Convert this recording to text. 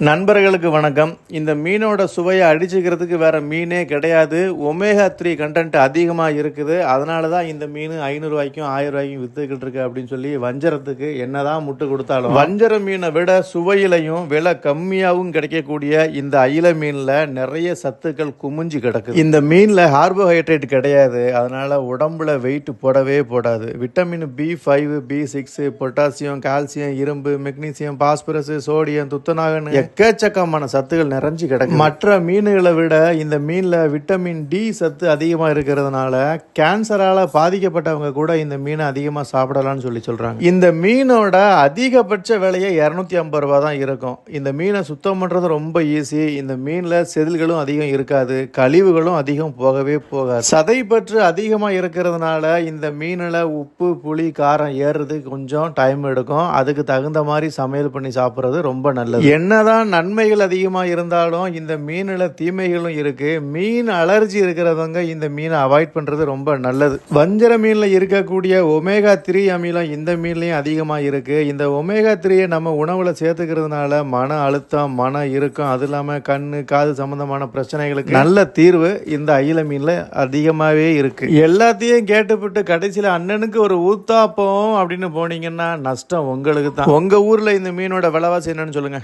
நண்பர்களுக்கு வணக்கம். இந்த மீனோட சுவையை அடிச்சுக்கிறதுக்கு வேற மீனே கிடையாது. ஒமேகா 3 கண்டென்ட் அதிகமாக இருக்குது. அதனால தான் இந்த மீன் 500 ரூபாய்க்கும் 1000 ரூபாய்க்கும் வித்துக்கிட்டு இருக்கு அப்படின்னு சொல்லி வஞ்சரத்துக்கு என்னதான் முட்டு கொடுத்தாலும் வஞ்சர மீனை விட சுவையிலையும் விலை கம்மியாகவும் கிடைக்கக்கூடிய இந்த அயில மீனில் நிறைய சத்துக்கள் குமிஞ்சு கிடக்குது. இந்த மீனில் கார்போஹைட்ரேட் கிடையாது. அதனால உடம்புல வெயிட் போடவே போடாது. Vitamin B5, B6, potassium, calcium, இரும்பு, மெக்னீசியம், பாஸ்பரஸ், சோடியம், துத்தநாகன் எக்கச்சக்கமான சத்துகள் நிறைஞ்சு கிடக்கு. மற்ற மீன்களை விட இந்த மீன்ல விட்டமின் டி சத்து அதிகமா இருக்கிறதுனால கேன்சரால பாதிக்கப்பட்டவங்க கூட இந்த மீனை அதிகமா சாப்பிடலாம்னு சொல்லி சொல்றாங்க. இந்த மீனோட அதிகபட்ச விலையே 250 ரூபா தான் இருக்கும். இந்த மீனை சுத்தம் பண்றது ரொம்ப ஈஸி. இந்த மீன்ல செதில்களும் அதிகம் இருக்காது, கழிவுகளும் அதிகம் போகவே போகாது. சதை பற்று அதிகமா இருக்கிறதுனால இந்த மீனில் உப்பு, புளி, காரம் ஏறுறது கொஞ்சம் டைம் எடுக்கும். அதுக்கு தகுந்த மாதிரி சமையல் பண்ணி சாப்பிட்றது ரொம்ப நல்லது. என்னதான் நன்மைகள் அதிகமாக இருந்தாலும் இந்த மீனில் தீமைகளும் இருக்கு. மீன் அலர்ஜி இருக்கிறவங்க இந்த மீனை அவாய்ட் பண்றது ரொம்ப நல்லது. வஞ்சர மீனில் இருக்கக்கூடிய ஒமேகா 3 அமிலம் இந்த மீன்லையும் அதிகமாக இருக்கு. இந்த ஒமேகா 3 நம்ம உணவுல சேர்த்துக்கிறதுனால மன அழுத்தம், மன இறுக்கம், அது இல்லாமல் கண்ணு, காது சம்பந்தமான பிரச்சனைகளுக்கு நல்ல தீர்வு இந்த அயில மீன்ல அதிகமாகவே இருக்கு. எல்லாத்தையும் கேட்டுவிட்டு கடைசியில் அண்ணனுக்கு ஒரு ஊத்தாப்பம் அப்படின்னு போனீங்கன்னா நஷ்டம் உங்களுக்கு தான். உங்க ஊர்ல இந்த மீனோட விலைவாசி என்னன்னு சொல்லுங்க.